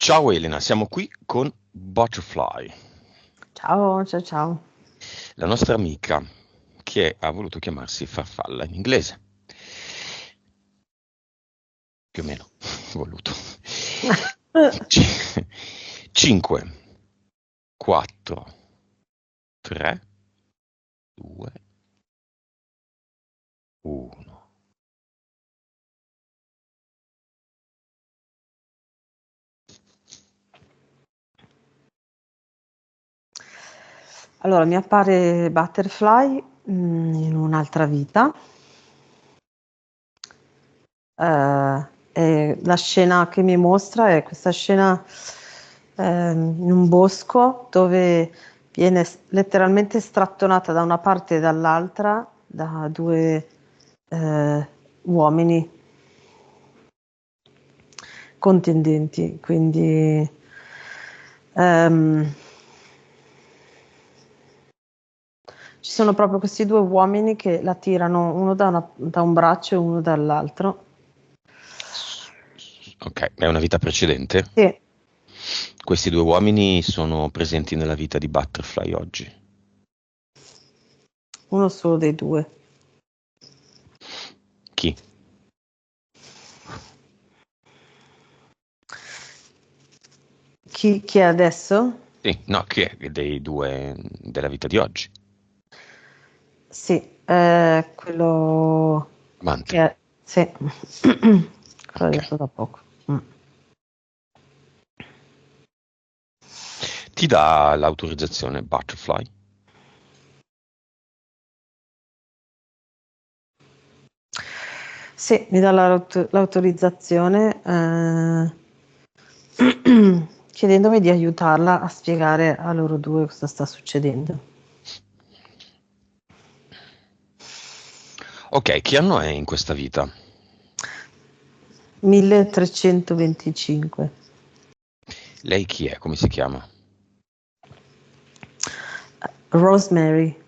Ciao Elena, siamo qui con Butterfly, Ciao, ciao, ciao. la nostra amica che ha voluto chiamarsi farfalla in inglese, più o meno, voluto. 5, 4, 3, 2, 1. Allora, mi appare Butterfly in un'altra vita. E la scena che mi mostra è questa scena in un bosco dove viene letteralmente strattonata da una parte e dall'altra da due uomini contendenti. Quindi ehm, ci sono proprio questi due uomini che la tirano uno da un braccio e uno dall'altro. Ok, è una vita precedente. Sì, Questi due uomini sono presenti nella vita di Butterfly oggi. uno solo dei due. Chi? Chi è adesso? Sì, no, chi è dei due della vita di oggi? Sì, è quello Amante. che è... Sì, quello Ok. detto da poco. Mm. Ti dà l'autorizzazione Butterfly? Sì, mi dà l'autorizzazione chiedendomi di aiutarla a spiegare a loro due cosa sta succedendo. Ok, che anno è in questa vita? 1325. Lei chi è? Come si chiama? Rosemary.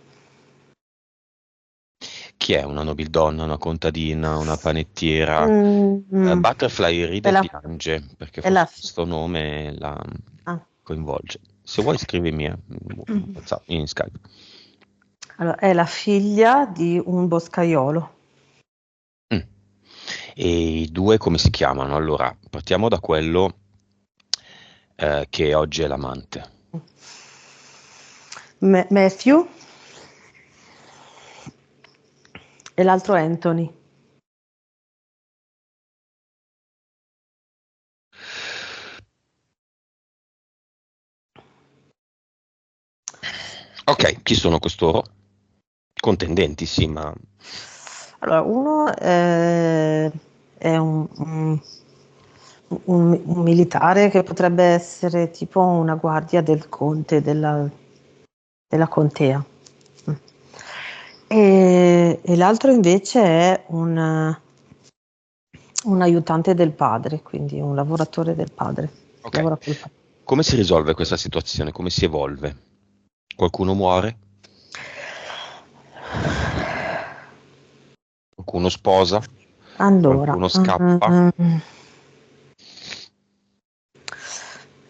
Chi è? Una nobildonna, una contadina, una panettiera? Mm, mm. Butterfly È ride e la, piange perché è la forse fi- questo nome la ah. coinvolge. Se vuoi scrivimi Mm. WhatsApp, in Skype. Allora, è la figlia di un boscaiolo. Mm. E i due come si chiamano? Allora, partiamo da quello che oggi è l'amante. Matthew e l'altro Anthony. Ok, chi sono costoro? Contendenti, sì, ma Allora, uno è un militare che potrebbe essere tipo una guardia del conte della contea. Mm. E l'altro invece è un aiutante del padre, quindi un lavoratore del padre. ok. Lavora col padre. Come si risolve questa situazione? Come si evolve? Qualcuno muore? Qualcuno sposa? Allora, Qualcuno scappa?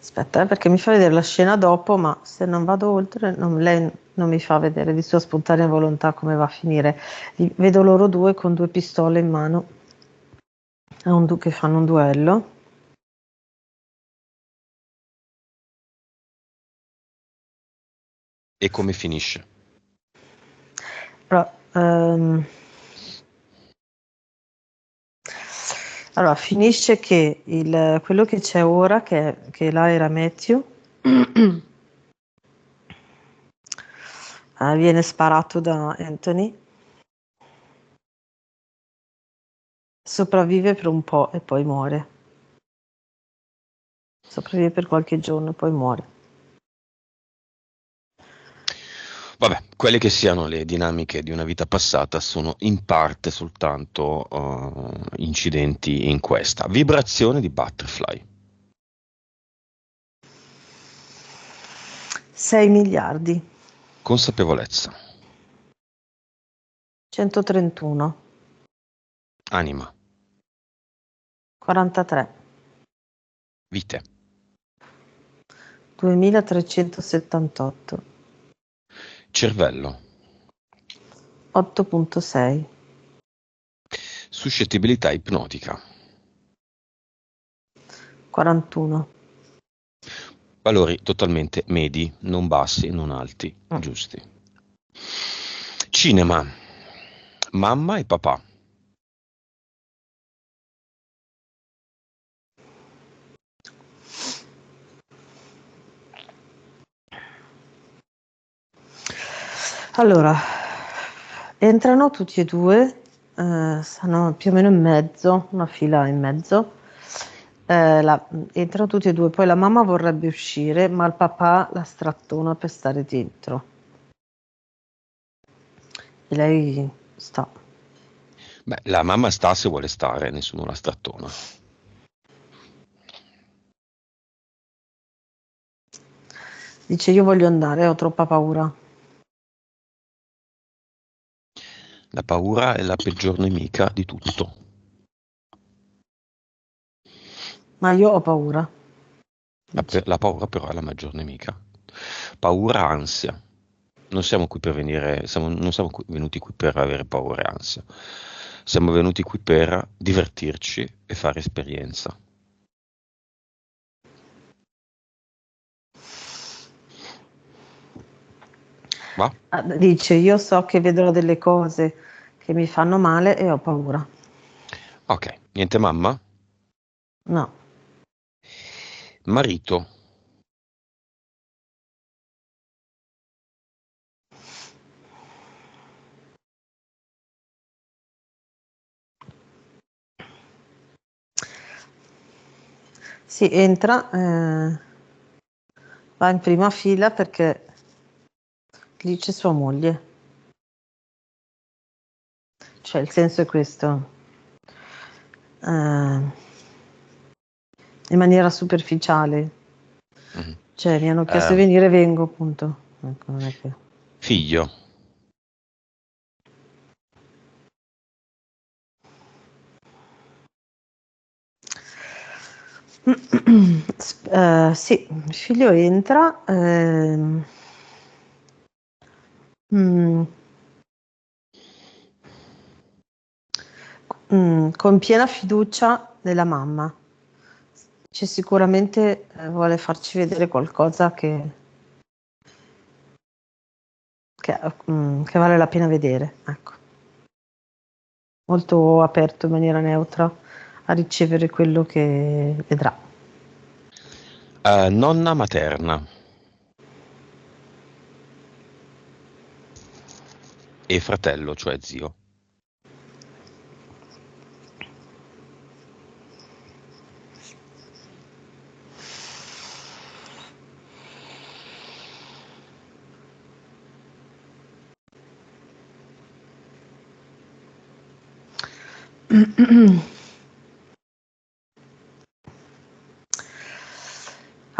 aspetta, perché mi fa vedere la scena dopo, ma se non vado oltre, lei non mi fa vedere di sua spontanea volontà come va a finire. Vedo loro due con due pistole in mano che fanno un duello. E come finisce? Però, allora, finisce che quello che c'è ora, che là era Matthew, viene sparato da Anthony, sopravvive per un po' e poi muore. Sopravvive per qualche giorno e poi muore. Vabbè, quelle che siano le dinamiche di una vita passata sono in parte soltanto incidenti in questa. Vibrazione di Butterfly. 6 miliardi, Consapevolezza. 131, Anima. 43, Vite. 2378. Cervello. 8.6. Suscettibilità ipnotica. 41. Valori totalmente medi, non bassi, non alti, Mm. giusti. Cinema. Mamma e papà. Allora, entrano tutti e due, stanno più o meno in mezzo, una fila in mezzo. Entrano tutti e due, poi la mamma vorrebbe uscire, ma il papà la strattona per stare dentro. E lei sta. Beh, la mamma sta se vuole stare, nessuno la strattona. Dice io voglio andare, ho troppa paura. La paura è la peggior nemica di tutto. Ma io ho paura. Dice. La paura però è la maggior nemica. Paura, ansia. Non siamo qui per venire, non siamo venuti qui per avere paura e ansia. Siamo venuti qui per divertirci e fare esperienza. Va? Dice io so che vedrò delle cose che mi fanno male e ho paura. Ok, niente mamma? No. Marito. Si entra, va in prima fila perché lì c'è sua moglie. Cioè, il senso è questo. In maniera superficiale. Mhm. Cioè, mi hanno chiesto di Eh, venire, vengo, appunto. Ecco, non è che... Figlio. Sì, il figlio entra mm, con piena fiducia della mamma. C'è sicuramente vuole farci vedere qualcosa che vale la pena vedere, ecco. Molto aperto in maniera neutra a ricevere quello che vedrà. Nonna materna. E fratello, cioè zio.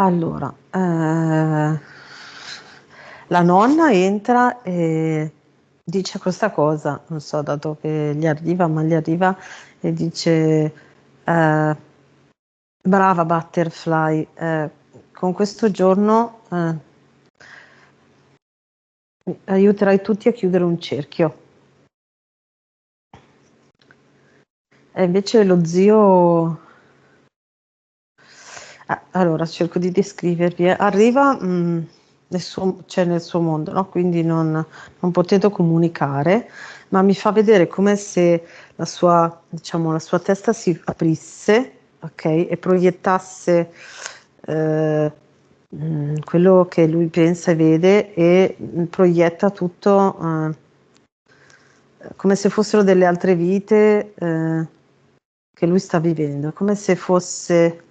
Allora, la nonna entra e dice questa cosa, non so, dato che gli arriva, ma gli arriva e dice, brava Butterfly, con questo giorno aiuterai tutti a chiudere un cerchio. E invece lo zio... allora, cerco di descrivervi. Arriva cioè nel suo mondo, no? Quindi non potendo comunicare, ma mi fa vedere come se la sua, diciamo, la sua testa si aprisse, ok? E proiettasse eh, quello che lui pensa e vede e proietta tutto come se fossero delle altre vite che lui sta vivendo, come se fosse,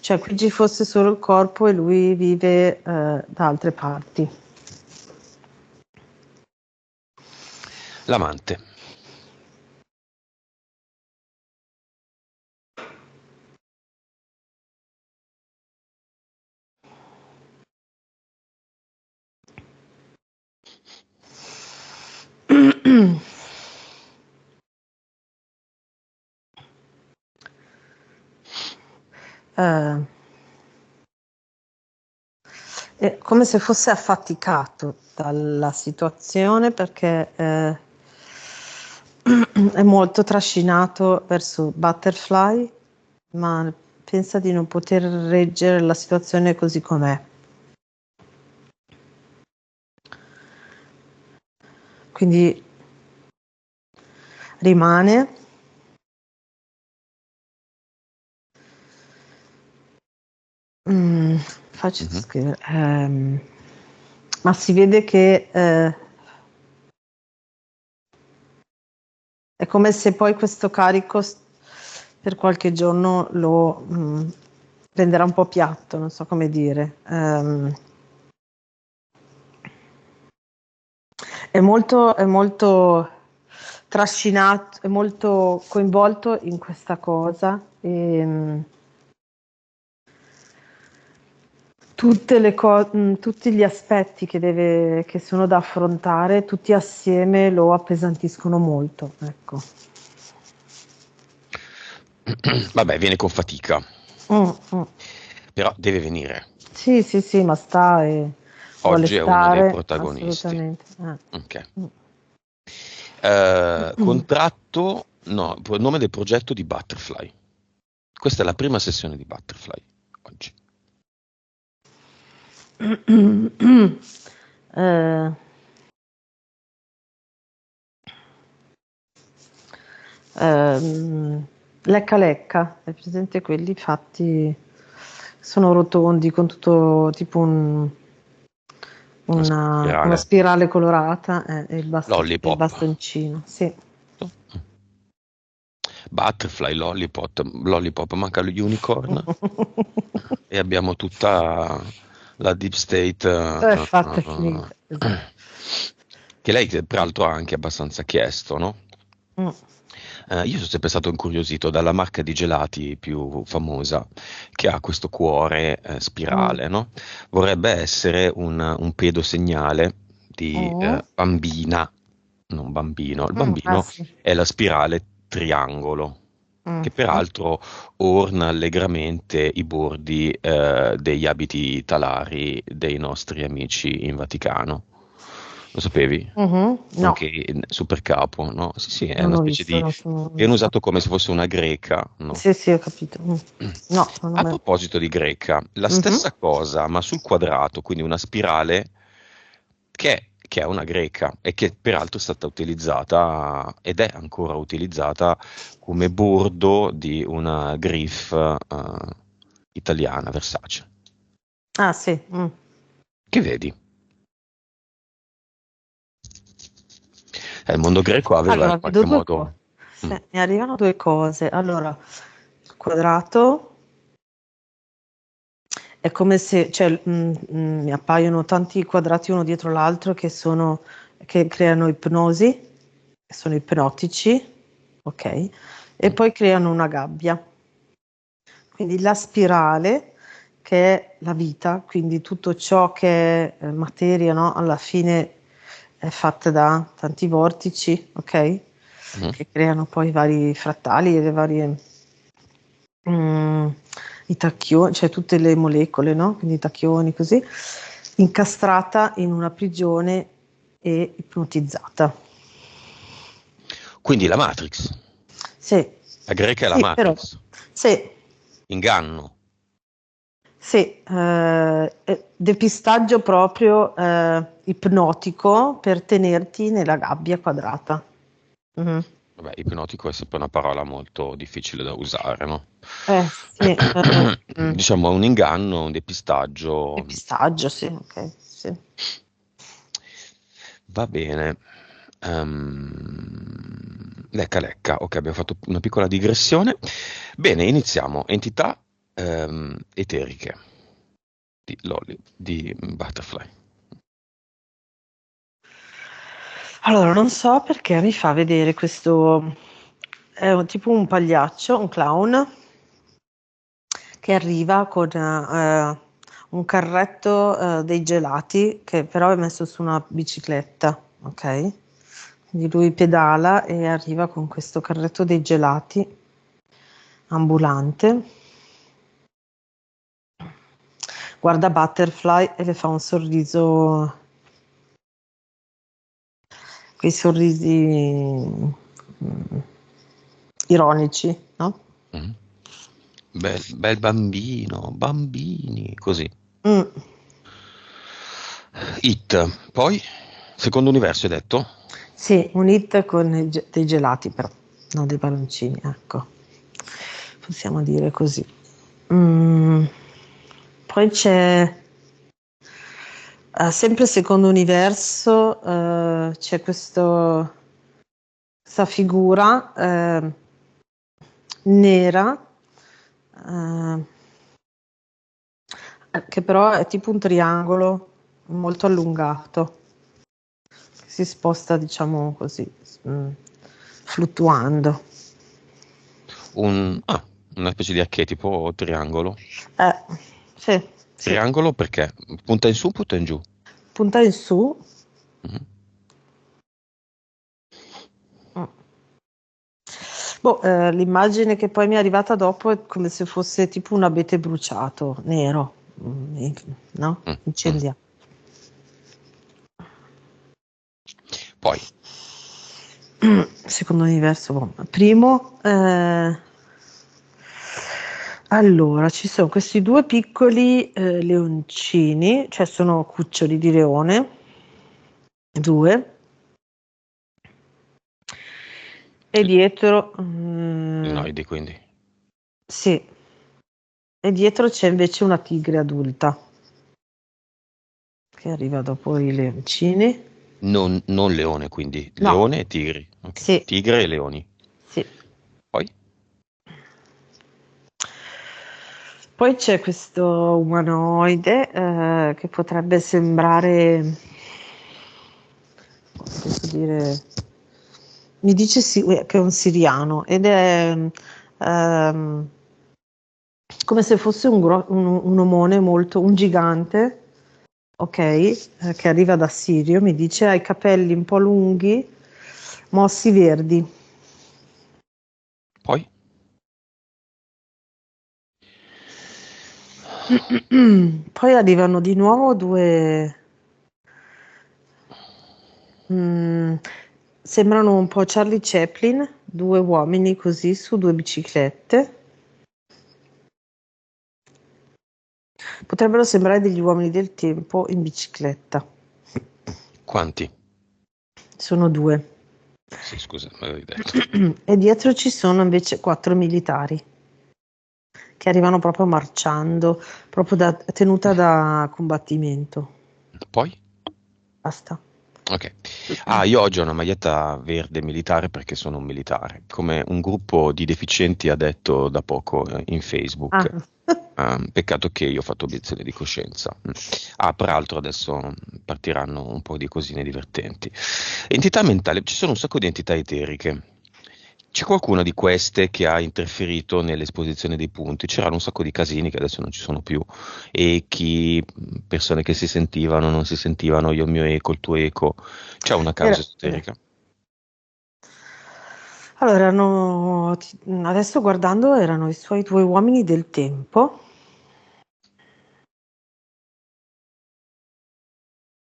cioè qui ci fosse solo il corpo e lui vive da altre parti. L'amante. Eh, È come se fosse affaticato dalla situazione perché è molto trascinato verso Butterfly, ma pensa di non poter reggere la situazione così com'è. Quindi rimane faccio Mhm. scrivere ma si vede che è come se poi questo carico per qualche giorno lo renderà un po' piatto, non so come dire. È molto trascinato, è molto coinvolto in questa cosa e tutti gli aspetti che sono da affrontare, tutti assieme lo appesantiscono molto, ecco. Vabbè, viene con fatica, Mm, mm. però deve venire. Sì, sì, sì, ma sta e vuole Oggi è uno dei stare, protagonisti. assolutamente. Ok. Mm. Contratto, no, nome del progetto di Butterfly. Questa è la prima sessione di Butterfly oggi. Eh, lecca lecca, è presente quelli fatti, sono rotondi con tutto tipo Una una spirale. spirale colorata e il Lollipop. bastoncino, sì. Butterfly, Lollipop, manca lo unicorn e abbiamo tutta la deep state È fatta, è finita, esatto. che lei peraltro ha anche abbastanza chiesto, no? Mm. Io sono sempre stato incuriosito dalla marca di gelati più famosa che ha questo cuore Mm. spirale, no? Vorrebbe essere un pedosegnale di Mm. bambina, non bambino. Il Ah bambino sì. è la spirale triangolo, Mm. che peraltro orna allegramente i bordi degli abiti talari dei nostri amici in Vaticano. Lo sapevi? Mhm. No, Anche in super capo, no? Sì, sì, è non una ho specie visto, di... non sono Viene vista. usato come se fosse una greca, no? Sì, sì, ho capito. Mm. No, non ho A mai. proposito di greca, la Mhm. stessa cosa, ma sul quadrato, quindi una spirale che è una greca e che peraltro è stata utilizzata ed è ancora utilizzata come bordo di una Griff italiana, Versace. Ah sì. Mm. Che vedi? Il mondo greco aveva in Allora, vedo qualche due cose. modo... Mm, Mi arrivano due cose. Allora, il quadrato è come se, cioè, mi appaiono tanti quadrati uno dietro l'altro che creano ipnosi, che sono ipnotici, ok? E mm. poi creano una gabbia. Quindi la spirale, che è la vita, quindi tutto ciò che è materia, no? Alla fine è fatta da tanti vortici, ok? Mm. Che creano poi i vari frattali e le varie mm, i tacchioni, cioè tutte le molecole, no? Quindi i tacchioni così, incastrata in una prigione e ipnotizzata. Quindi la Matrix, Sì, la greca è la sì, però, Matrix, sì, inganno. sì, depistaggio proprio ipnotico per tenerti nella gabbia quadrata. Mhm. Vabbè, ipnotico è sempre una parola molto difficile da usare, no? Sì, Diciamo un inganno, un depistaggio. depistaggio, sì, ok, sì. Va bene. Lecca lecca, ok, abbiamo fatto una piccola digressione. Bene, iniziamo. Entità eteriche di Lolly, di Butterfly. Allora, non so perché mi fa vedere questo, è tipo un pagliaccio, un clown, che arriva con un carretto dei gelati, che però è messo su una bicicletta, ok? Quindi lui pedala e arriva con questo carretto dei gelati ambulante. guarda Butterfly e le fa un sorriso, quei sorrisi mm, ironici, no? Mhm. Bel bambino, bambini, così. Mm. It, poi, secondo universo hai detto? Sì, un hit con dei gelati però, non dei palloncini, ecco, possiamo dire così. Mm, Poi c'è, sempre secondo universo, c'è questa figura nera, eh, che però è tipo un triangolo molto allungato, che si sposta, diciamo così, mm, fluttuando. Una specie di archetipo o triangolo. Eh, sì, sì, Triangolo perché? Punta in su, punta in giù. punta in su. Mhm. Mm. Boh, l'immagine che poi mi è arrivata dopo è come se fosse tipo un abete bruciato, nero, no? Mm, mm. Incendia. Poi, Secondo universo, boh. Primo, allora, ci sono questi due piccoli leoncini, cioè sono cuccioli di leone, due, e dietro, Noidi quindi. sì, e dietro c'è invece una tigre adulta che arriva dopo i leoncini. Non leone quindi, No, leone e tigri. Ok. sì, Tigre e leoni. sì. Poi, Poi c'è questo umanoide che potrebbe sembrare, posso dire, mi dice che è un siriano ed è ehm, come se fosse un omone molto, un gigante, ok, che arriva da Sirio, mi dice ha i capelli un po' lunghi, mossi verdi. poi, Poi arrivano di nuovo due, mm, sembrano un po' Charlie Chaplin, due uomini così su due biciclette. Potrebbero sembrare degli uomini del tempo in bicicletta. quanti? Sono due. Sì, scusa, me l'avevi detto. E dietro ci sono invece quattro militari che arrivano proprio marciando, proprio da tenuta da combattimento. Poi? Basta. Ok. Ah, io oggi ho una maglietta verde militare perché sono un militare, come un gruppo di deficienti ha detto da poco in Facebook. Ah, Peccato che io ho fatto obiezione di coscienza. Ah, peraltro adesso partiranno un po' di cosine divertenti. Entità mentale, ci sono un sacco di entità eteriche. C'è qualcuna di queste che ha interferito nell'esposizione dei punti? C'erano un sacco di casini che adesso non ci sono più. Echi, persone che si sentivano, non si sentivano, io il mio eco, il tuo eco. C'è una causa eh. esoterica? Allora, adesso guardando erano i suoi due uomini del tempo.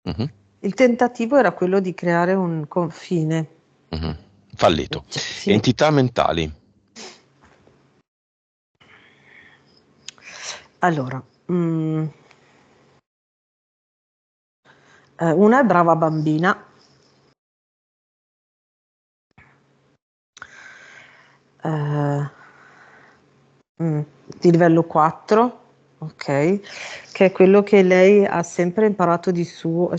Mhm, Il tentativo era quello di creare un confine. mhm. Fallito. Cioè, sì. Entità mentali. Allora, una è brava bambina, eh, mm, di livello 4, ok, che è quello che lei ha sempre imparato di suo,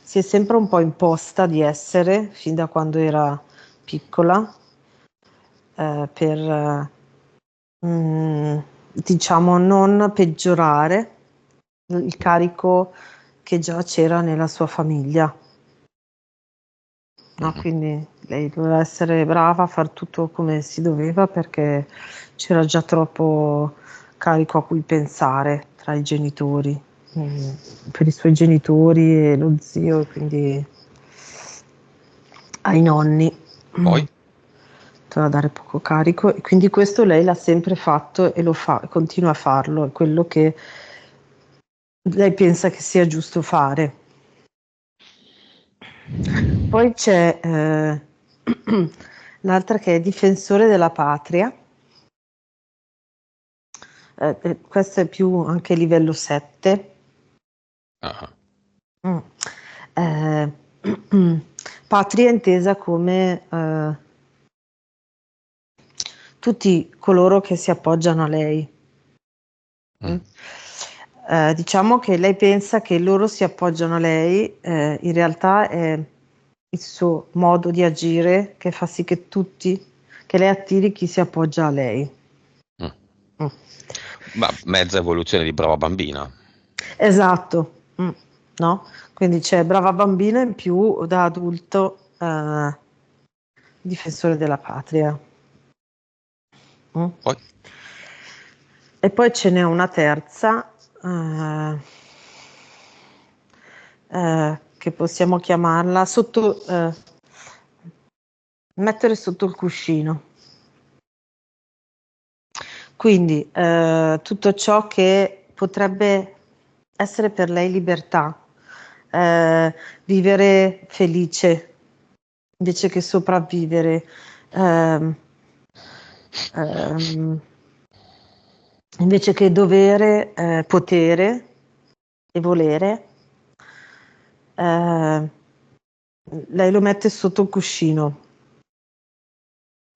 si è sempre un po' imposta di essere fin da quando era piccola, per mm, diciamo non peggiorare il carico che già c'era nella sua famiglia. No, Mhm. quindi lei doveva essere brava a far tutto come si doveva perché c'era già troppo carico a cui pensare tra i genitori, mm, per i suoi genitori e lo zio, e quindi ai nonni. Mm. Poi? Doveva dare poco carico e quindi questo lei l'ha sempre fatto e lo fa, continua a farlo, è quello che lei pensa che sia giusto fare. Poi c'è l'altra che è difensore della patria. Questo è più anche livello 7. Ah, Mm. Eh, patria intesa come tutti coloro che si appoggiano a lei. Mm. Diciamo che lei pensa che loro si appoggiano a lei, in realtà è il suo modo di agire che fa sì che lei attiri chi si appoggia a lei. mm. Mm. Ma mezza evoluzione di brava bambina. Esatto, no? Quindi c'è brava bambina in più da adulto difensore della patria. Mm. Poi, E poi ce n'è una terza che possiamo chiamarla mettere sotto il cuscino. Quindi tutto ciò che potrebbe essere per lei libertà, vivere felice invece che sopravvivere, ehm, ehm, invece che dovere, potere e volere, eh, lei lo mette sotto il cuscino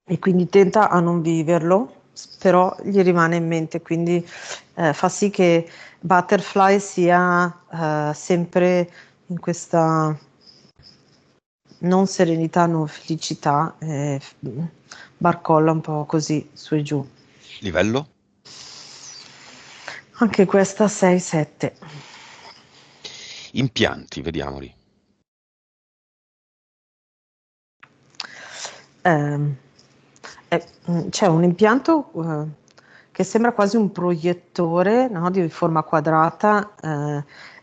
e quindi tenta a non viverlo, però gli rimane in mente, quindi fa sì che Butterfly sia sempre in questa non serenità, non felicità, barcolla un po' così su e giù. livello? Anche questa 6-7. Impianti, vediamoli. Ehm, C'è un impianto che sembra quasi un proiettore, no, di forma quadrata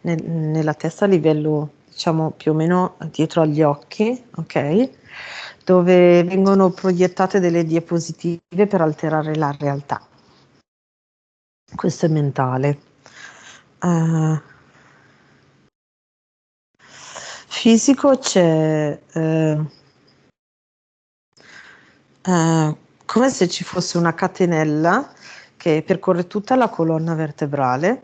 nella testa a livello, diciamo, più o meno dietro agli occhi, ok? Dove vengono proiettate delle diapositive per alterare la realtà. Questo è mentale. Eh, fisico c'è come se ci fosse una catenella che percorre tutta la colonna vertebrale,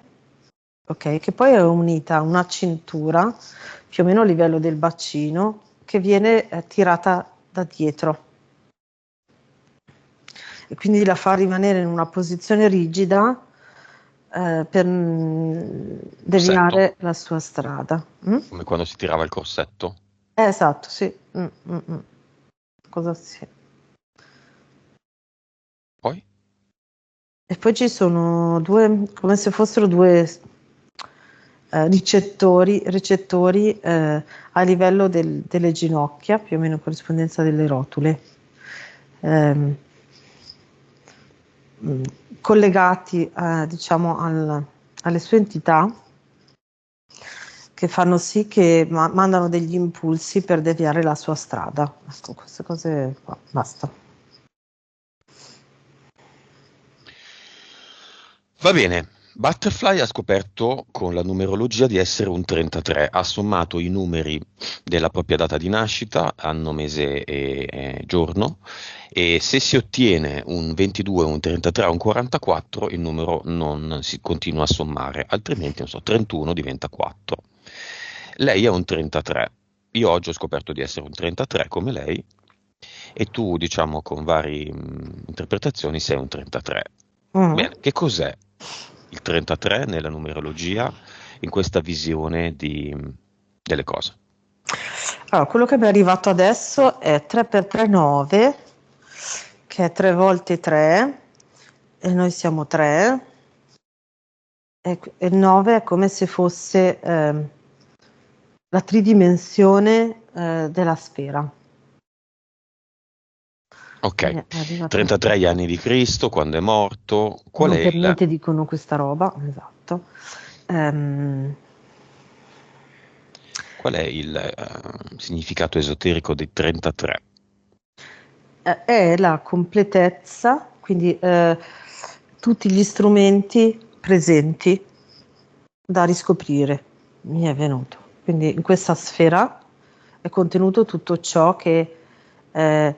ok? Che poi è unita a una cintura più o meno a livello del bacino che viene tirata da dietro e quindi la fa rimanere in una posizione rigida per Corsetto, deviare la sua strada. Mm? come quando si tirava il corsetto. Esatto, sì. Mm. Cosa sia. Poi, E poi ci sono due, come se fossero due recettori a livello delle ginocchia, più o meno in corrispondenza delle rotule, ehm, mh, collegati diciamo alle sue entità che fanno sì che mandano degli impulsi per deviare la sua strada. Ecco, queste cose qua, basta. va bene. Butterfly ha scoperto con la numerologia di essere un 33, ha sommato i numeri della propria data di nascita, anno, mese e giorno, e se si ottiene un 22, un 33 o un 44, il numero non si continua a sommare, altrimenti, non so, 31 diventa 4. Lei è un 33, io oggi ho scoperto di essere un 33 come lei, e tu, diciamo, con varie interpretazioni sei un 33. Mm. Bene, che cos'è il 33 nella numerologia in questa visione delle cose? Allora, quello che mi è arrivato adesso è 3x3 9, che è 3 volte 3, e noi siamo 3, e il 9 è come se fosse la tridimensione della sfera. Ok, Quindi è arrivato, 33 gli anni di Cristo, quando è morto, non per niente dicono questa roba, esatto. Ehm, qual è il significato esoterico dei 33? è la completezza, quindi tutti gli strumenti presenti. da riscoprire, mi è venuto. Quindi in questa sfera è contenuto tutto ciò che è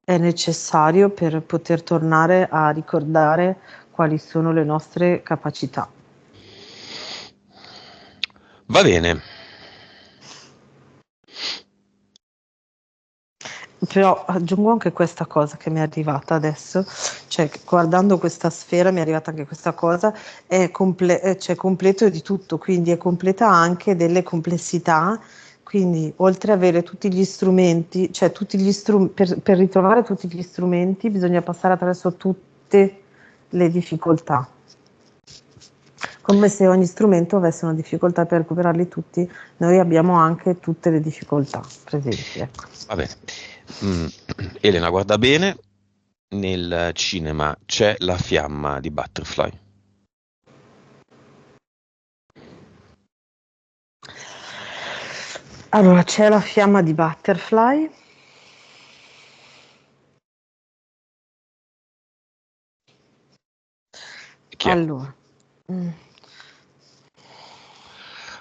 necessario per poter tornare a ricordare quali sono le nostre capacità. Va bene. Però aggiungo anche questa cosa che mi è arrivata adesso, cioè guardando questa sfera mi è arrivata anche questa cosa, cioè completo di tutto, quindi è completa anche delle complessità, quindi oltre ad avere tutti gli strumenti, cioè per ritrovare tutti gli strumenti bisogna passare attraverso tutte le difficoltà, come se ogni strumento avesse una difficoltà per recuperarli tutti, noi abbiamo anche tutte le difficoltà presenti, ecco. Va bene. Elena, guarda bene, nel cinema c'è La fiamma di Butterfly. Allora, c'è La fiamma di Butterfly. Chi è? Allora,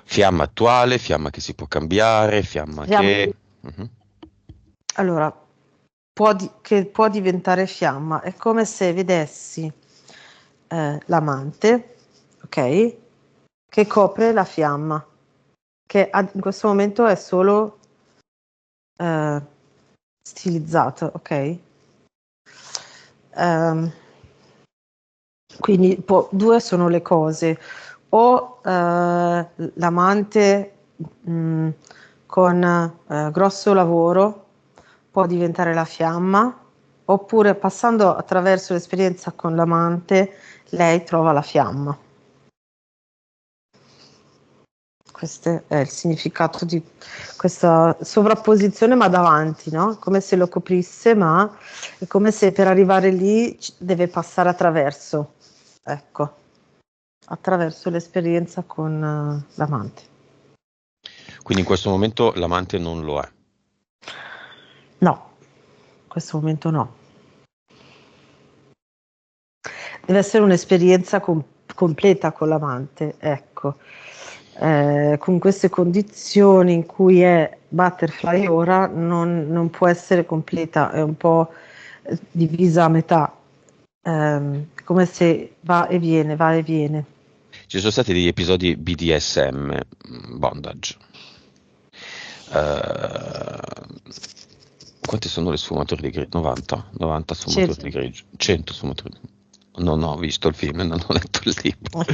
Fiamma attuale, fiamma che si può cambiare, fiamma che... Mhm. allora, che può diventare fiamma. È come se vedessi l'amante, ok? Che copre la fiamma, che in questo momento è solo eh, stilizzato, ok? Ehm, quindi due sono le cose, o l'amante con grosso lavoro può diventare la fiamma, oppure passando attraverso l'esperienza con l'amante lei trova la fiamma. Questo è il significato di questa sovrapposizione, ma davanti, no? Come se lo coprisse, ma è come se per arrivare lì deve passare attraverso, ecco, attraverso l'esperienza con l'amante. Quindi in questo momento l'amante non lo è. No, in questo momento no. Deve essere un'esperienza completa con l'amante, ecco. Con queste condizioni in cui è Butterfly ora non può essere completa, è un po' divisa a metà, come se va e viene, va e viene. Ci sono stati degli episodi BDSM, bondage. Quante sono le sfumature di grigio? 90? 90 sfumature di grigio? 100 sfumature di grigio. Non ho visto il film, non ho letto il libro.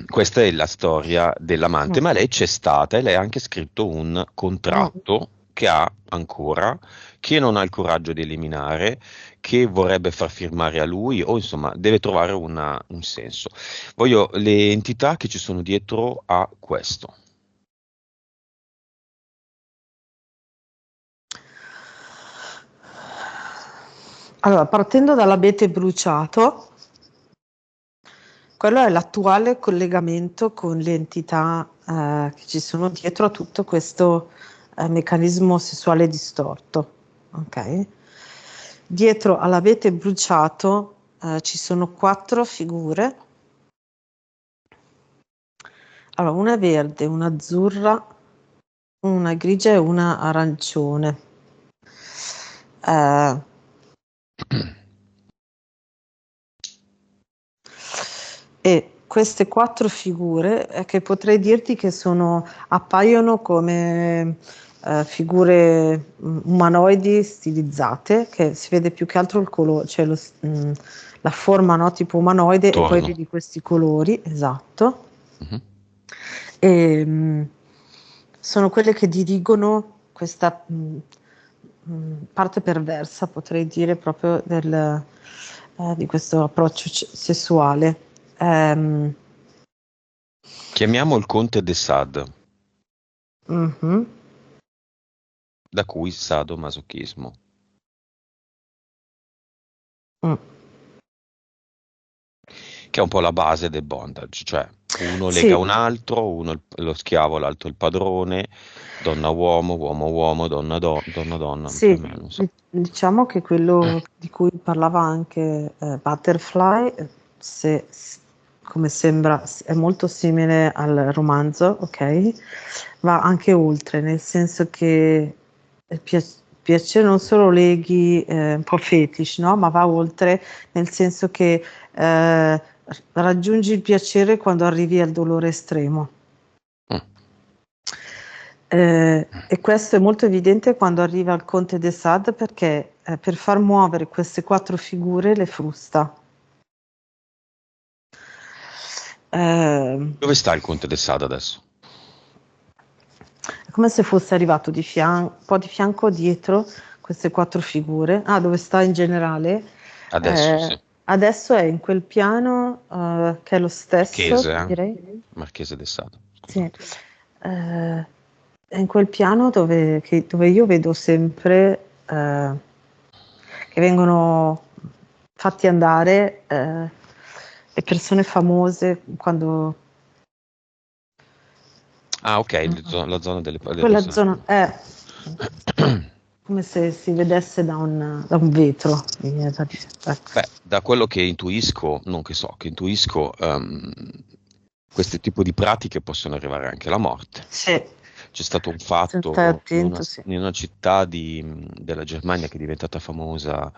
Questa è la storia dell'amante, ma lei c'è stata e lei ha anche scritto un contratto che ha ancora, che non ha il coraggio di eliminare, che vorrebbe far firmare a lui, o insomma deve trovare un senso. Voglio le entità che ci sono dietro a questo. Allora, partendo dall'abete bruciato, quello è l'attuale collegamento con le entità che ci sono dietro a tutto questo meccanismo sessuale distorto. Ok? Dietro all'abete bruciato ci sono 4 figure. Allora, una è verde, una azzurra, una grigia e una arancione. E queste 4 figure che potrei dirti che appaiono come figure umanoidi stilizzate, che si vede più che altro il colore, cioè la forma, no, tipo umanoide, e poi Torno. vedi questi colori, esatto. Mhm. E sono quelle che dirigono questa parte perversa, potrei dire, proprio di questo approccio sessuale. Chiamiamo il conte de Sade, Mhm. da cui sadomasochismo. Mm. Che è un po' la base del bondage, cioè uno lega Sì, un altro, uno lo schiavo, l'altro il padrone, donna uomo, uomo uomo, donna donna donna, più o sì, meno, insomma. diciamo che quello di cui parlava anche Butterfly, se come sembra, è molto simile al romanzo, ok? Va anche oltre, nel senso che il piacere non solo leghi un po' fetish, no? Ma va oltre, nel senso che raggiungi il piacere quando arrivi al dolore estremo. Mm. E questo è molto evidente quando arriva al Conte de Sade perché per far muovere queste 4 figure le frusta. Dove sta il Conte de Sade adesso? È come se fosse arrivato un po' di fianco dietro queste 4 figure. Ah, dove sta in generale? Adesso, sì. Adesso è in quel piano che è lo stesso, Marchese, direi. Marchese de Sade, Sì. scusate. È in quel piano dove io vedo sempre che vengono fatti andare le persone famose quando Ah, ok, la zona delle quella persone. zona è come se si vedesse da un vetro. Mi viene da dire. Ecco. Beh, da quello che intuisco, non che so, che intuisco, questo tipo di pratiche possono arrivare anche alla morte. Sì, C'è stato un se stai fatto attento, sì. in una città della Germania che è diventata famosa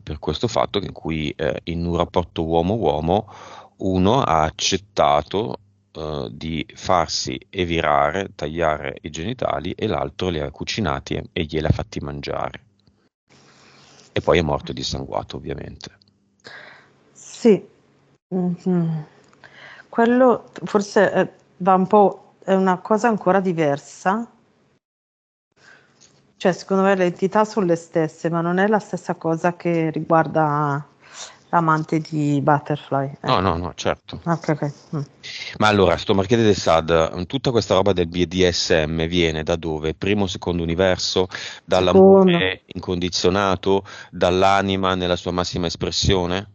per questo fatto, in cui in un rapporto uomo-uomo uno ha accettato di farsi evirare, tagliare i genitali e l'altro li ha cucinati e glieli ha fatti mangiare. E poi è morto dissanguato, ovviamente. Sì. Mhm. Quello forse va un po', è una cosa ancora diversa. Cioè, secondo me le entità sono le stesse, ma non è la stessa cosa che riguarda l'amante di Butterfly. No, Ecco. no, no, certo. Ok, ok. Ma allora, sto Marchese de Sade, tutta questa roba del BDSM viene da dove? Primo, secondo universo, Secondo. dall'amore incondizionato, dall'anima nella sua massima espressione?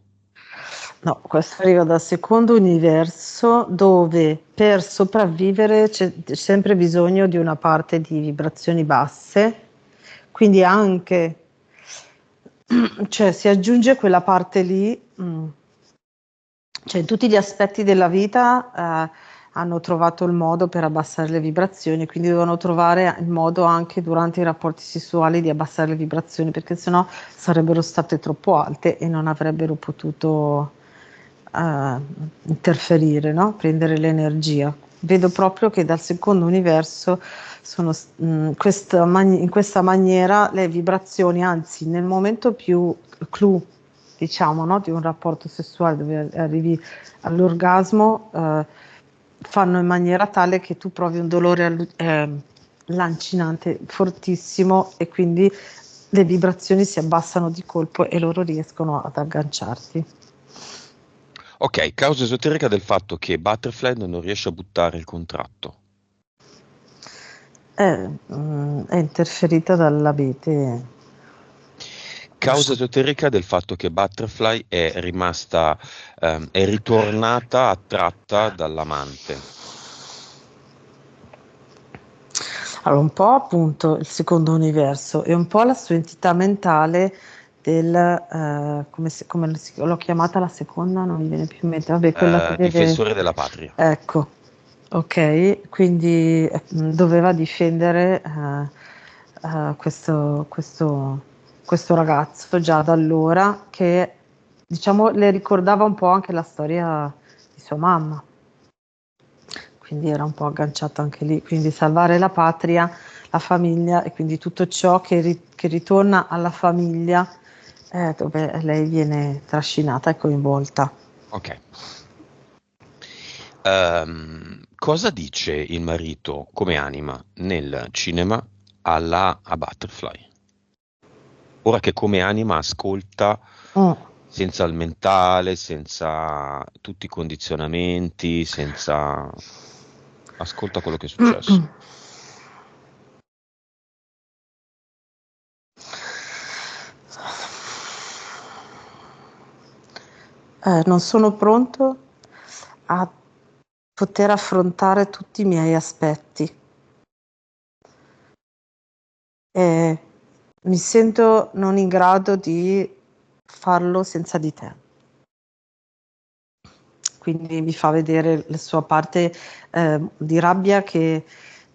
No, questo arriva dal secondo universo dove per sopravvivere c'è sempre bisogno di una parte di vibrazioni basse, quindi anche, cioè si aggiunge quella parte lì, cioè in tutti gli aspetti della vita hanno trovato il modo per abbassare le vibrazioni, quindi devono trovare il modo anche durante i rapporti sessuali di abbassare le vibrazioni, perché sennò sarebbero state troppo alte e non avrebbero potuto eh, interferire, no? Prendere l'energia. Vedo proprio che dal secondo universo in questa maniera le vibrazioni, anzi nel momento più clou, diciamo, no? Di un rapporto sessuale dove arrivi all'orgasmo, fanno in maniera tale che tu provi un dolore lancinante fortissimo e quindi le vibrazioni si abbassano di colpo e loro riescono ad agganciarti. Ok, causa esoterica del fatto che Butterfly non riesce a buttare il contratto. È interferita dall'abete. Causa esoterica del fatto che Butterfly è rimasta, è ritornata attratta dall'amante. Allora, un po' appunto il secondo universo e un po' la sua entità mentale l'ho chiamata la seconda, non mi viene più in mente, vabbè, quella che deve, Difensore della patria. ecco, ok, quindi doveva difendere questo ragazzo già da allora che, diciamo, le ricordava un po' anche la storia di sua mamma, quindi era un po' agganciato anche lì, quindi salvare la patria, la famiglia e quindi tutto ciò che ritorna alla famiglia dove lei viene trascinata e coinvolta. Ok. Cosa dice il marito come anima nel cinema a Butterfly? Ora che come anima ascolta Mm. senza il mentale, senza tutti i condizionamenti, senza... Ascolta quello che è successo. Non sono pronto a poter affrontare tutti i miei aspetti e mi sento non in grado di farlo senza di te. quindi mi fa vedere la sua parte di rabbia che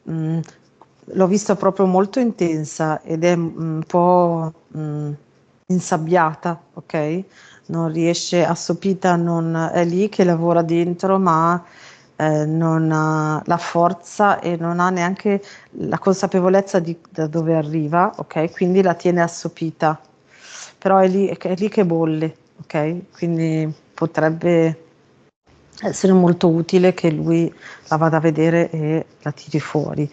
l'ho vista proprio molto intensa ed è un po' insabbiata, ok? Non riesce, assopita, non è lì che lavora dentro, ma non ha la forza e non ha neanche la consapevolezza di da dove arriva, ok? Quindi la tiene assopita, però è lì che bolle, ok? Quindi potrebbe essere molto utile che lui la vada a vedere e la tiri fuori.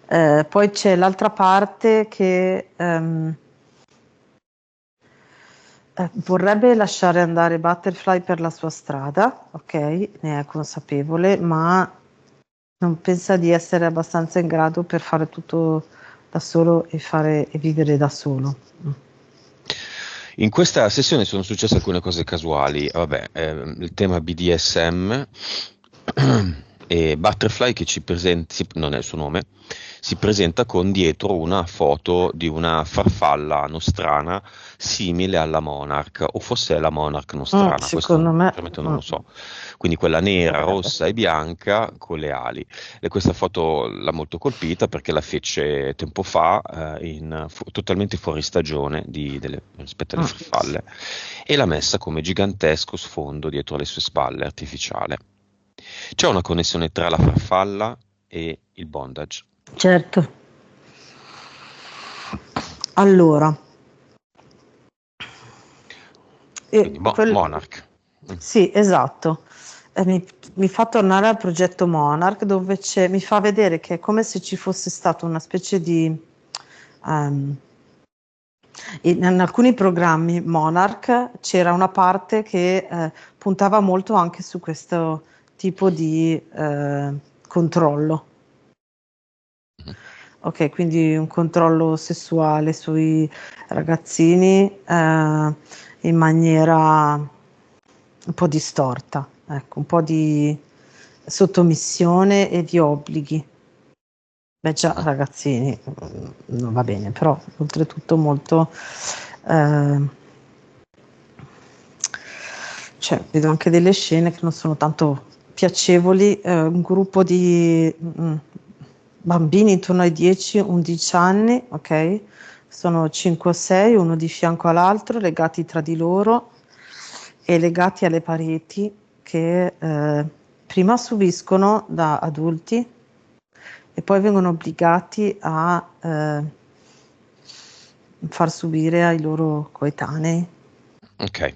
Poi c'è l'altra parte che vorrebbe lasciare andare Butterfly per la sua strada, ok, ne è consapevole, ma non pensa di essere abbastanza in grado per fare tutto da solo e vivere da solo. In questa sessione sono successe alcune cose casuali. Vabbè, il tema BDSM e Butterfly che ci presenta, non è il suo nome, si presenta con dietro una foto di una farfalla nostrana simile alla Monarch, o forse è la Monarch nostrana, Secondo questo me, veramente non lo so. Quindi quella nera, rossa e bianca con le ali. E questa foto l'ha molto colpita perché la fece tempo fa, totalmente fuori stagione rispetto alle farfalle, e l'ha messa come gigantesco sfondo dietro le sue spalle, artificiale. C'è una connessione tra la farfalla e il bondage. certo. Allora, Quindi quel- Monarch. sì, esatto. Mi fa tornare al progetto Monarch dove mi fa vedere che è come se ci fosse stata una specie di ehm, in alcuni programmi Monarch c'era una parte che puntava molto anche su questo tipo di controllo. Ok, quindi un controllo sessuale sui ragazzini in maniera un po' distorta, ecco, un po' di sottomissione e di obblighi. Beh, già ragazzini non va bene, però oltretutto molto eh, cioè, vedo anche delle scene che non sono tanto piacevoli, un gruppo di bambini intorno ai 10-11 anni, ok? Sono 5 o 6, uno di fianco all'altro, legati tra di loro e legati alle pareti che prima subiscono da adulti e poi vengono obbligati a far subire ai loro coetanei. Ok,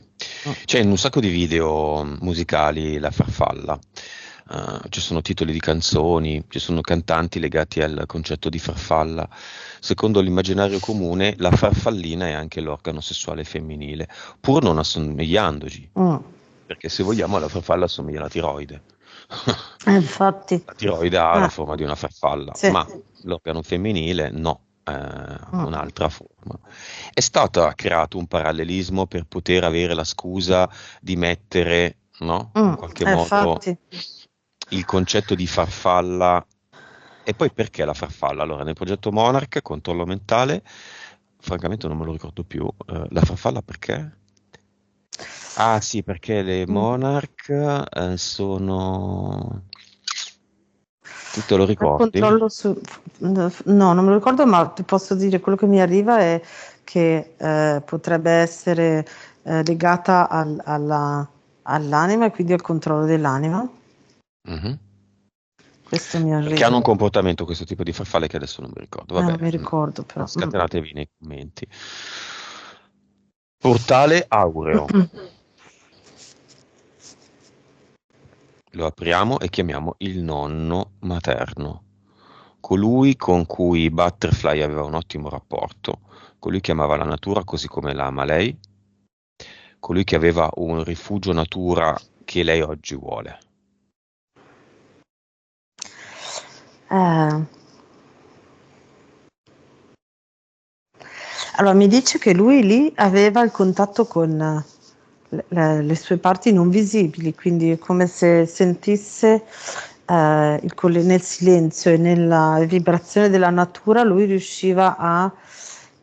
c'è in un sacco di video musicali la farfalla. Ci sono titoli di canzoni, ci sono cantanti legati al concetto di farfalla. Secondo l'immaginario comune, la farfallina è anche l'organo sessuale femminile, pur non assomigliandoci, Mm. perché se vogliamo la farfalla assomiglia alla tiroide. Infatti, La tiroide ha la forma di una farfalla, sì. ma l'organo femminile no, ha Mm. un'altra forma. È stato creato un parallelismo per poter avere la scusa di mettere, no? In qualche modo Infatti. il concetto di farfalla. E poi perché la farfalla? Allora, nel progetto Monarch, controllo mentale, francamente non me lo ricordo più. La farfalla perché? Ah sì, perché le Mm. Monarch sono... Tu te lo Il ricordi? controllo su... No, non me lo ricordo, ma ti posso dire quello che mi arriva è che potrebbe essere legata all'anima e quindi al controllo dell'anima. Mhm. Questo mi Perché hanno arriva. un comportamento questo tipo di farfalle che adesso non mi ricordo. Non Vabbè, mi ricordo però. scatenatevi nei commenti. Portale aureo. Lo apriamo e chiamiamo il nonno materno. Colui con cui Butterfly aveva un ottimo rapporto, colui che amava la natura così come la ama lei, colui che aveva un rifugio natura che lei oggi vuole. Eh, allora, mi dice che lui lì aveva il contatto con le sue parti non visibili, quindi è come se sentisse nel silenzio e nella vibrazione della natura, lui riusciva a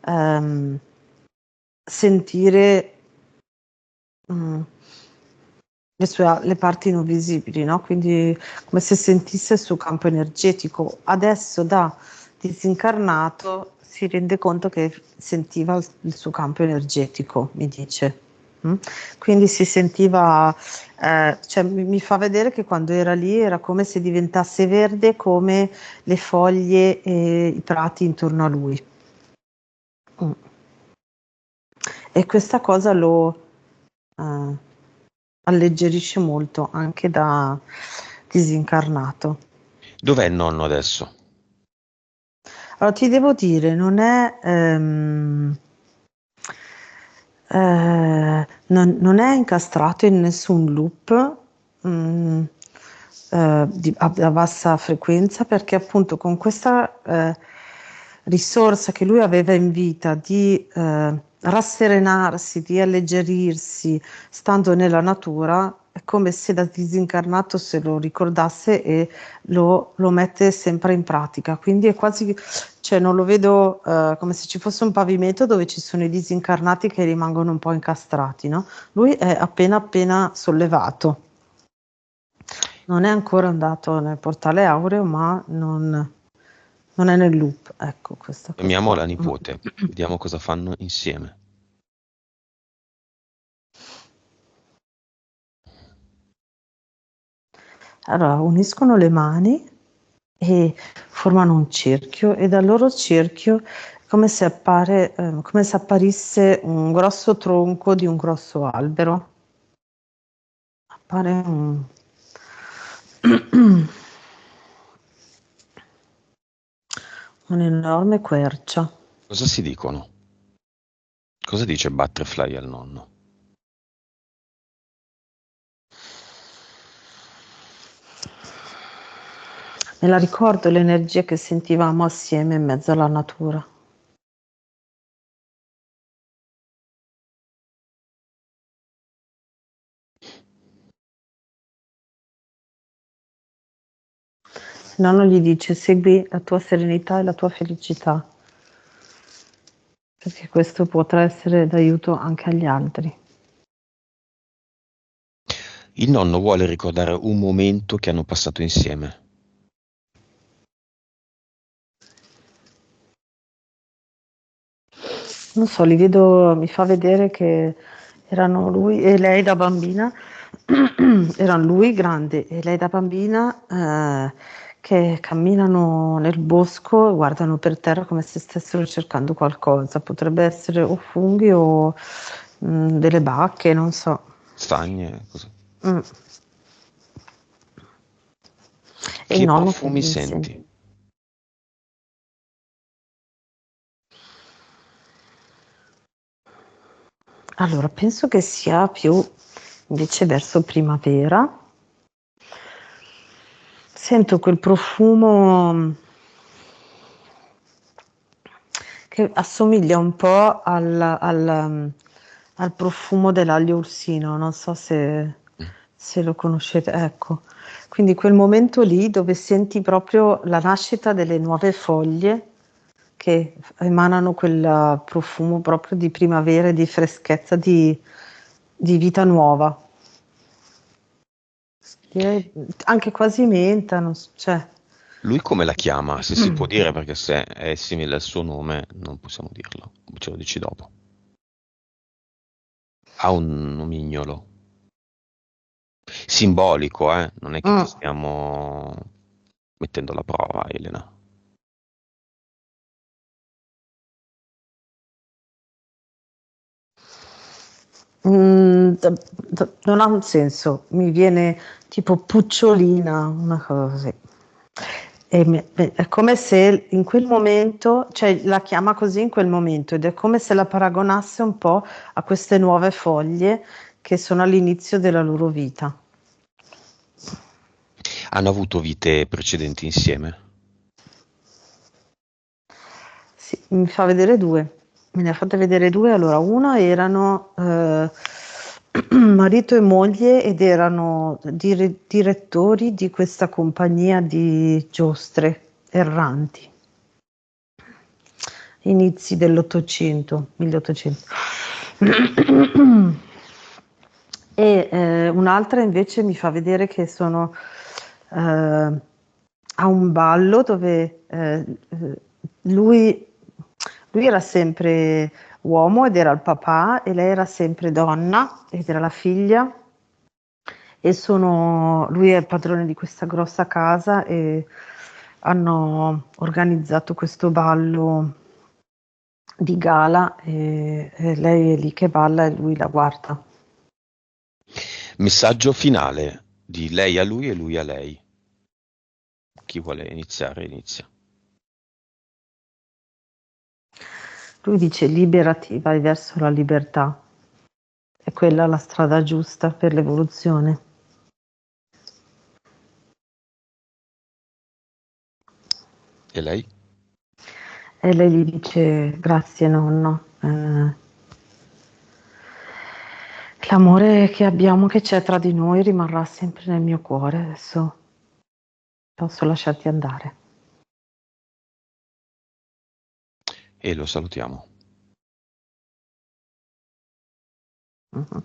ehm, sentire mm, le parti non visibili, no? Quindi come se sentisse il suo campo energetico. Adesso da disincarnato si rende conto che sentiva il suo campo energetico, mi dice. Mm? Quindi si sentiva, cioè mi fa vedere che quando era lì era come se diventasse verde come le foglie e i prati intorno a lui. Mm. E questa cosa lo alleggerisce molto anche da disincarnato. Dov'è il nonno adesso? Allora ti devo dire, non è, non è incastrato in nessun loop mm, a bassa frequenza perché appunto con questa risorsa che lui aveva in vita di rasserenarsi, di alleggerirsi stando nella natura, è come se da disincarnato se lo ricordasse e lo mette sempre in pratica. Quindi è quasi, cioè non lo vedo come se ci fosse un pavimento dove ci sono i disincarnati che rimangono un po' incastrati, no? Lui è appena sollevato. Non è ancora andato nel portale aureo, ma non è nel loop. Ecco, questa cosa Chiamiamo qua. la nipote, vediamo cosa fanno insieme. Allora, uniscono le mani e formano un cerchio e dal loro cerchio è come se apparisse un grosso tronco di un grosso albero. Appare un'enorme quercia. Cosa si dicono? Cosa dice Butterfly al nonno? Me la ricordo l'energia che sentivamo assieme in mezzo alla natura. Il nonno gli dice: segui la tua serenità e la tua felicità, perché questo potrà essere d'aiuto anche agli altri. Il nonno vuole ricordare un momento che hanno passato insieme. Non so, li vedo, mi fa vedere che erano lui e lei da bambina, erano lui grande e lei da bambina che camminano nel bosco e guardano per terra come se stessero cercando qualcosa. Potrebbe essere o funghi o delle bacche, non so. Stagne, cosa? Mm. E il Che nonno che profumi gli insegna. senti? Allora, penso che sia più invece verso primavera. Sento quel profumo che assomiglia un po' al profumo dell'aglio ursino, non so Mm. se lo conoscete, ecco. Quindi quel momento lì dove senti proprio la nascita delle nuove foglie che emanano quel profumo proprio di primavera e di freschezza, di vita nuova. Direi anche quasi menta, non so, cioè. Lui come la chiama? Se si può dire, perché se è simile al suo nome non possiamo dirlo. Ce lo dici dopo. Ha un nomignolo. Simbolico, eh? Non è che ti Mm. stiamo mettendo alla prova, Elena. Non ha un senso, mi viene tipo pucciolina, una cosa così. È come se in quel momento, cioè la chiama così in quel momento ed è come se la paragonasse un po' a queste nuove foglie che sono all'inizio della loro vita. Hanno avuto vite precedenti insieme? Sì, mi fa vedere due, me ne ha fatte vedere due. Allora, una erano marito e moglie ed erano direttori di questa compagnia di giostre erranti, inizi dell'Ottocento, 1800. E un'altra invece mi fa vedere che sono a un ballo dove lui, lui era sempre uomo ed era il papà e lei era sempre donna ed era la figlia e lui è il padrone di questa grossa casa e hanno organizzato questo ballo di gala e lei è lì che balla e lui la guarda. Messaggio finale di lei a lui e lui a lei. Chi vuole iniziare, inizia. Lui dice liberati, vai verso la libertà. È quella la strada giusta per l'evoluzione. E lei? E lei gli dice grazie nonno. L'amore che abbiamo, che c'è tra di noi, rimarrà sempre nel mio cuore. Adesso posso lasciarti andare. E lo salutiamo. Mhm.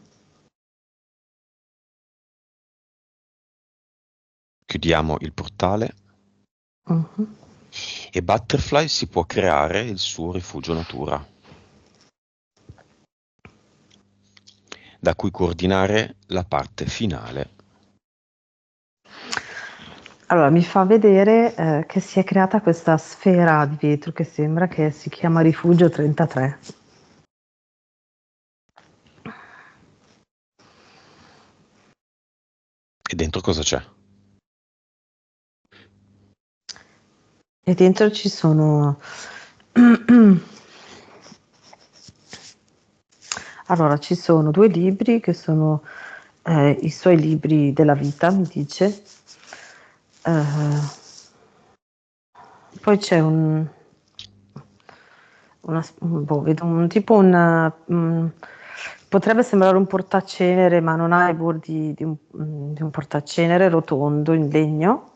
Chiudiamo il portale Mhm. e Butterfly si può creare il suo rifugio natura, da cui coordinare la parte finale. Allora, mi fa vedere che si è creata questa sfera di vetro che sembra che si chiama Rifugio 33. E dentro cosa c'è? E dentro ci sono allora ci sono 2 libri che sono i suoi libri della vita, mi dice. Poi c'è vedo un tipo potrebbe sembrare un portacenere, ma non ha i bordi di un portacenere rotondo in legno.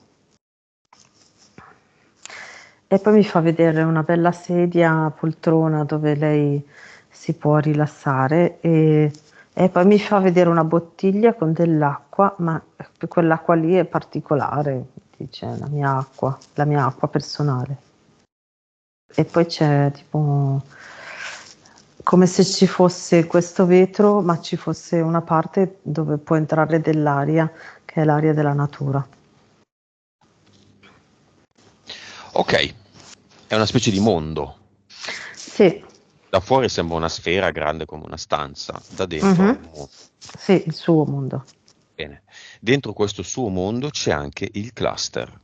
E poi mi fa vedere una bella sedia, poltrona dove lei si può rilassare e poi mi fa vedere una bottiglia con dell'acqua, ma quell'acqua lì è particolare, dice la mia acqua personale. E poi c'è tipo come se ci fosse questo vetro, ma ci fosse una parte dove può entrare dell'aria, che è l'aria della natura. Ok, è una specie di mondo. Sì. Da fuori sembra una sfera grande come una stanza, da dentro è Mhm. un mondo. Sì, il suo mondo. Bene. Dentro questo suo mondo c'è anche il cluster,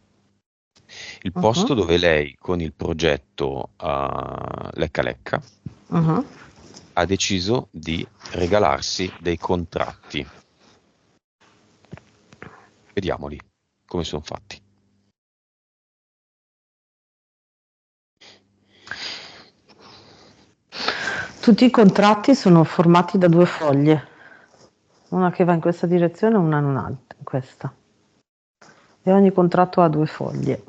il posto Mhm. dove lei con il progetto Lecca Lecca Mhm. ha deciso di regalarsi dei contratti. Vediamoli come sono fatti. Tutti i contratti sono formati da 2 foglie, una che va in questa direzione e una in un'altra, in questa. E ogni contratto ha 2 foglie.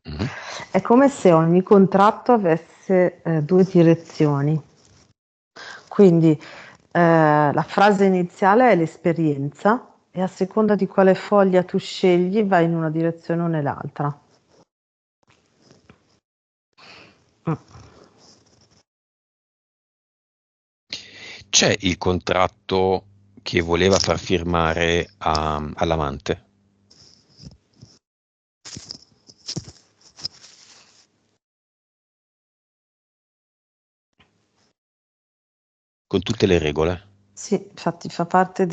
Mhm. È come se ogni contratto avesse 2 direzioni. Quindi la frase iniziale è l'esperienza e a seconda di quale foglia tu scegli vai in una direzione o nell'altra. Mm. C'è il contratto che voleva far firmare all'amante? Con tutte le regole? Sì, infatti fa parte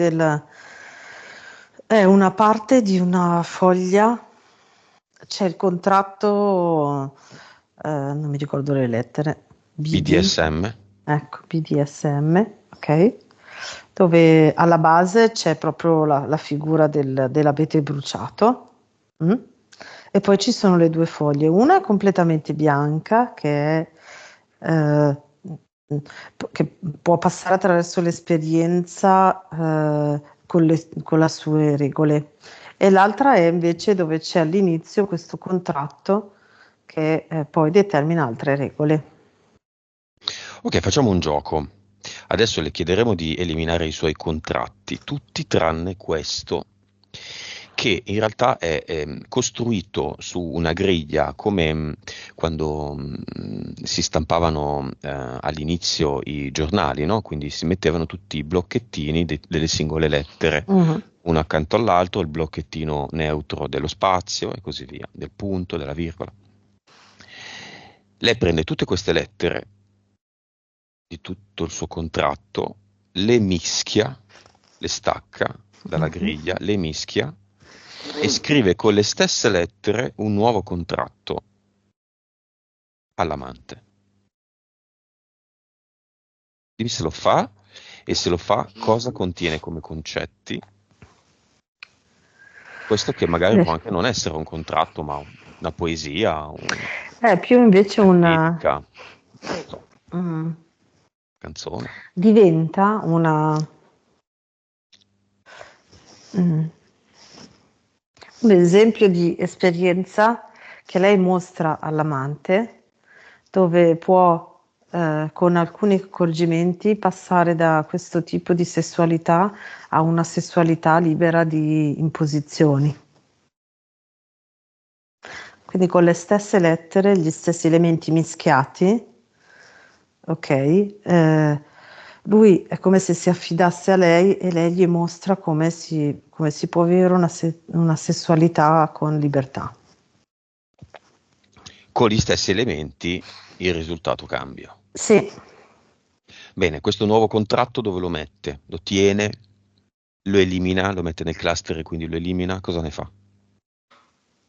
è una parte di una foglia, c'è il contratto, non mi ricordo le lettere, BD, BDSM? ecco, BDSM, ok? Dove alla base c'è proprio la figura dell'abete bruciato, mm? E poi ci sono le 2 foglie, una è completamente bianca eh, che può passare attraverso l'esperienza con le sue regole. E l'altra è invece dove c'è all'inizio questo contratto che poi determina altre regole. Ok, facciamo un gioco. Adesso le chiederemo di eliminare i suoi contratti, tutti tranne questo, che in realtà è costruito su una griglia come quando si stampavano all'inizio i giornali, no? Quindi si mettevano tutti i blocchettini delle singole lettere, Mhm. uno accanto all'altro, il blocchettino neutro dello spazio e così via, del punto, della virgola. Lei prende tutte queste lettere di tutto il suo contratto, le mischia, le stacca dalla Mhm. griglia, le mischia e scrive con le stesse lettere un nuovo contratto all'amante. Dimmi se lo fa e se lo fa cosa contiene come concetti. Questo che magari Eh, può anche non essere un contratto, ma una poesia, una è più invece una, critica, non so, mm, canzone. diventa mm, un esempio di esperienza che lei mostra all'amante, dove può, con alcuni accorgimenti, passare da questo tipo di sessualità a una sessualità libera di imposizioni. Quindi con le stesse lettere, gli stessi elementi mischiati, ok? Lui è come se si affidasse a lei e lei gli mostra come si può avere una sessualità con libertà. Con gli stessi elementi il risultato cambia. Sì, Bene, questo nuovo contratto dove lo mette? Lo tiene, lo elimina, lo mette nel cluster e quindi lo elimina? Cosa ne fa?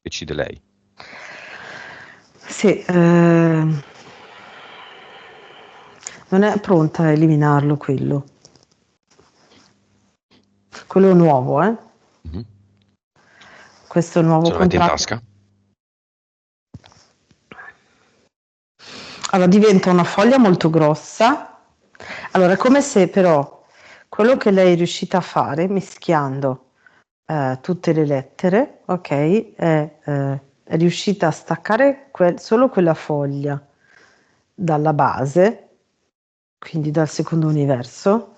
Decide lei. sì, non è pronta a eliminarlo quello nuovo, Mhm. questo nuovo Se lo mette in contratto. tasca? Allora diventa una foglia molto grossa. Allora è come se però quello che lei è riuscita a fare mischiando tutte le lettere, ok, è riuscita a staccare solo quella foglia dalla base, quindi dal secondo universo,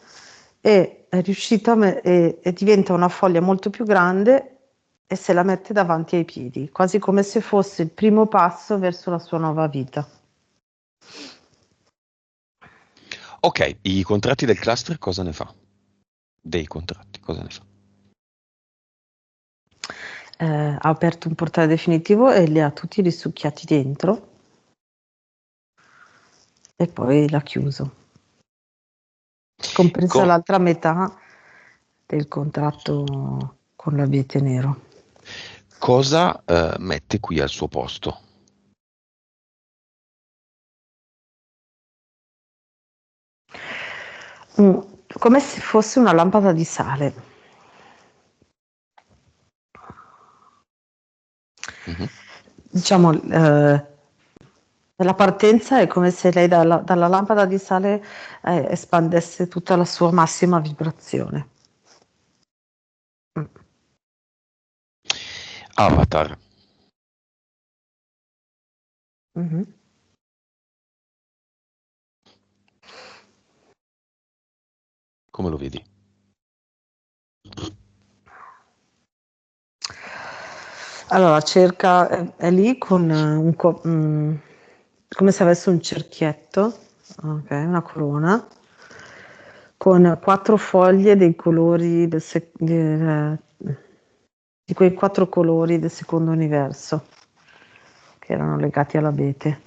e è riuscita e diventa una foglia molto più grande e se la mette davanti ai piedi, quasi come se fosse il primo passo verso la sua nuova vita. Ok, i contratti del cluster cosa ne fa? Dei contratti, cosa ne fa? Ha aperto un portale definitivo e li ha tutti risucchiati dentro e poi l'ha chiuso, compresa Co- l'altra metà del contratto con l'abete nero. cosa mette qui al suo posto? Mm, come se fosse una lampada di sale. Mhm. Diciamo, la partenza è come se lei dalla lampada di sale espandesse tutta la sua massima vibrazione. Mm. Avatar, Mhm. come lo vedi? Allora, cerca, è lì con come se avesse un cerchietto, ok, una corona, con quattro foglie dei colori di quei quattro colori del secondo universo, che erano legati all'abete.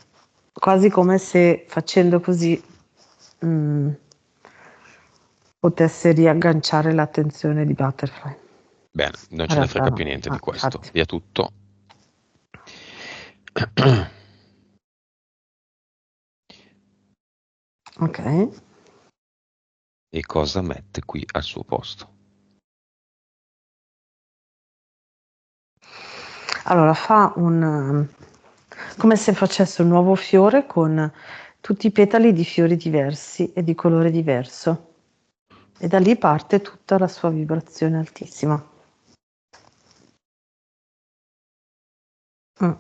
Quasi come se facendo così mm, potesse riagganciare l'attenzione di Butterfly. Bene, non In ce ne realtà frega più no, niente di ah, questo. infatti. Via tutto. Ok. E cosa mette qui al suo posto? Allora fa come se facesse un nuovo fiore con tutti i petali di fiori diversi e di colore diverso. E da lì parte tutta la sua vibrazione altissima. Mm.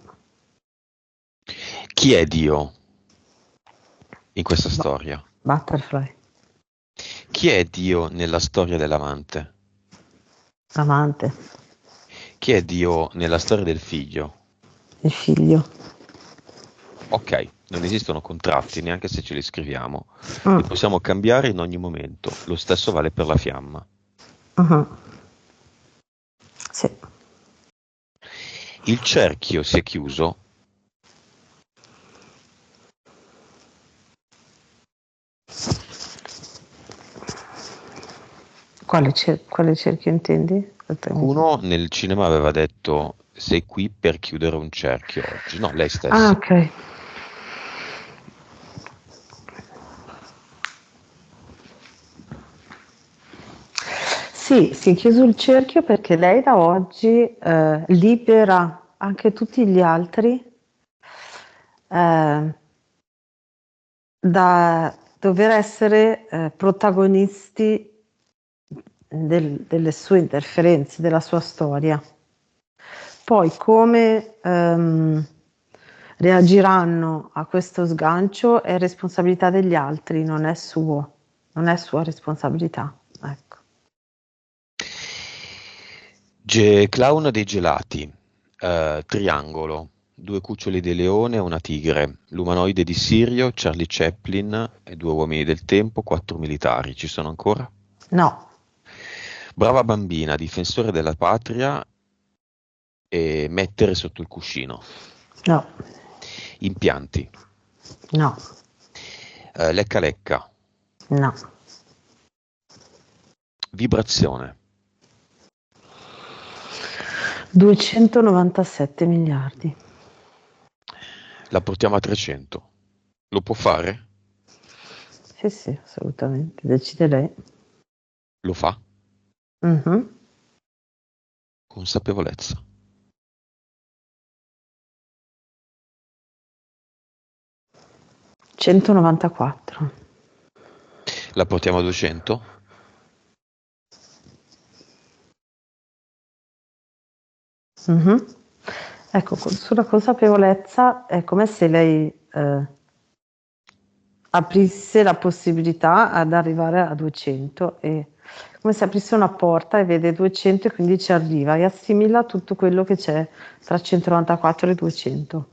Chi è Dio in questa storia? Butterfly, Chi è Dio nella storia dell'amante? amante, Chi è Dio nella storia del figlio? il figlio. Ok, non esistono contratti, neanche se ce li scriviamo. Mm, Li possiamo cambiare in ogni momento. Lo stesso vale per la fiamma. mhm. Sì. Il cerchio si è chiuso. Quale cerchio intendi? Qualcuno nel cinema aveva detto: sei qui per chiudere un cerchio oggi. No, lei Ah, stessa. ok. Sì, si è chiuso il cerchio perché lei da oggi libera anche tutti gli altri eh, da dover essere protagonisti delle sue interferenze, della sua storia. Poi come reagiranno a questo sgancio è responsabilità degli altri, non è suo, non è sua responsabilità. Ecco. Clown dei gelati, Triangolo, due cuccioli di leone e una tigre, l'umanoide di Sirio, Charlie Chaplin e due uomini del tempo, quattro militari. Ci sono ancora? No, Brava bambina, difensore della patria e mettere sotto il cuscino. no, Impianti. no, Lecca lecca. no. Vibrazione. 297 miliardi. La portiamo a 300. Lo può fare? Sì, sì, assolutamente. Decide lei. Lo fa? Mhm. Consapevolezza. 194. La portiamo a 200? Mhm. Ecco, sulla consapevolezza è come se lei aprisse la possibilità ad arrivare a 200, e come se aprisse una porta e vede 200 e quindi ci arriva e assimila tutto quello che c'è tra 194 e 200.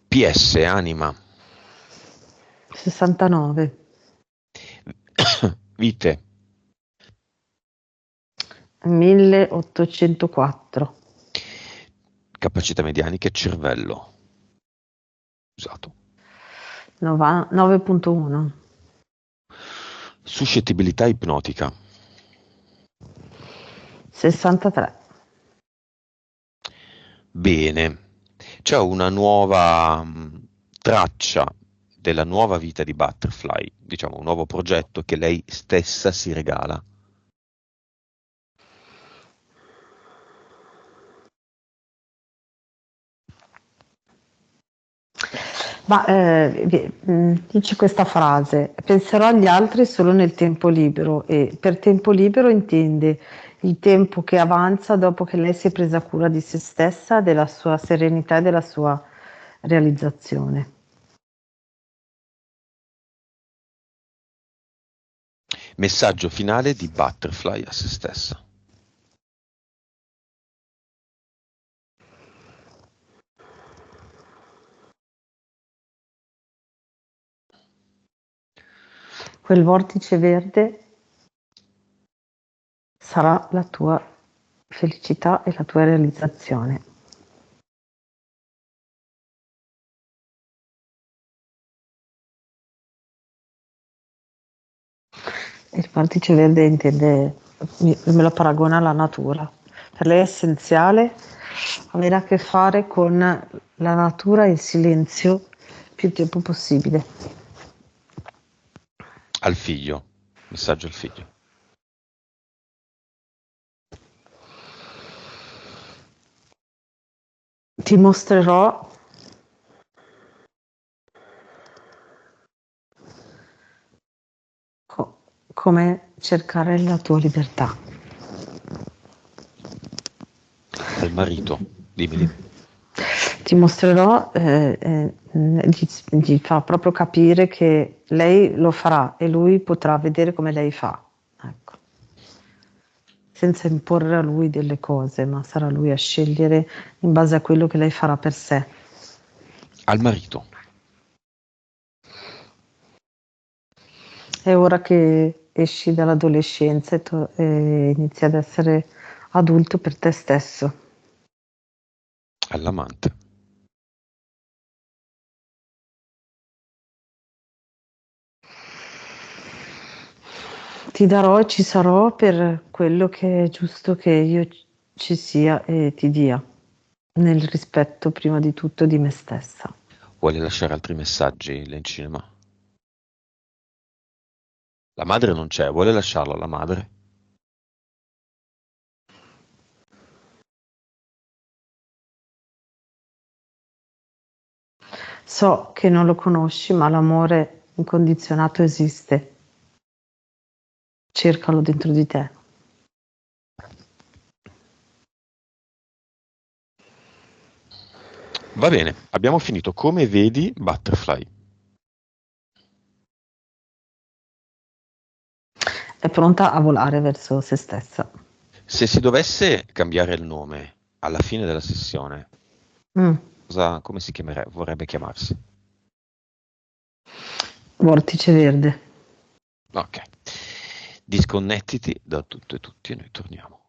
PS, anima. 69. Vite. 1804. Capacità medianiche, cervello. Usato. 9.1. Suscettibilità ipnotica. 63. Bene. C'è una nuova traccia della nuova vita di Butterfly, diciamo un nuovo progetto che lei stessa si regala. Ma dice questa frase: penserò agli altri solo nel tempo libero, e per tempo libero intende il tempo che avanza dopo che lei si è presa cura di se stessa, della sua serenità e della sua realizzazione. Messaggio finale di Butterfly a se stessa. Quel vortice verde sarà la tua felicità e la tua realizzazione. Il vortice verde intende, me lo paragona alla natura. Per lei è essenziale avere a che fare con la natura e il silenzio più tempo possibile. Al figlio. Messaggio al figlio. Ti mostrerò come cercare la tua libertà. Al marito. Dimmi. ti mostrerò, gli fa proprio capire che lei lo farà e lui potrà vedere come lei fa, ecco. Senza imporre a lui delle cose, ma sarà lui a scegliere in base a quello che lei farà per sé. Al marito. È ora che esci dall'adolescenza e inizi ad essere adulto per te stesso. All'amante. Ti darò e ci sarò per quello che è giusto che io ci sia e ti dia, nel rispetto prima di tutto di me stessa. Vuole lasciare altri messaggi là in cinema? La madre non c'è, vuole lasciarlo alla madre? So che non lo conosci, ma l'amore incondizionato esiste. Cercalo dentro di te. Va bene, abbiamo finito. Come vedi, Butterfly? È pronta a volare verso se stessa. Se si dovesse cambiare il nome alla fine della sessione, Mm. come vorrebbe chiamarsi? Vortice verde. Ok. Disconnettiti da tutto e tutti e noi torniamo.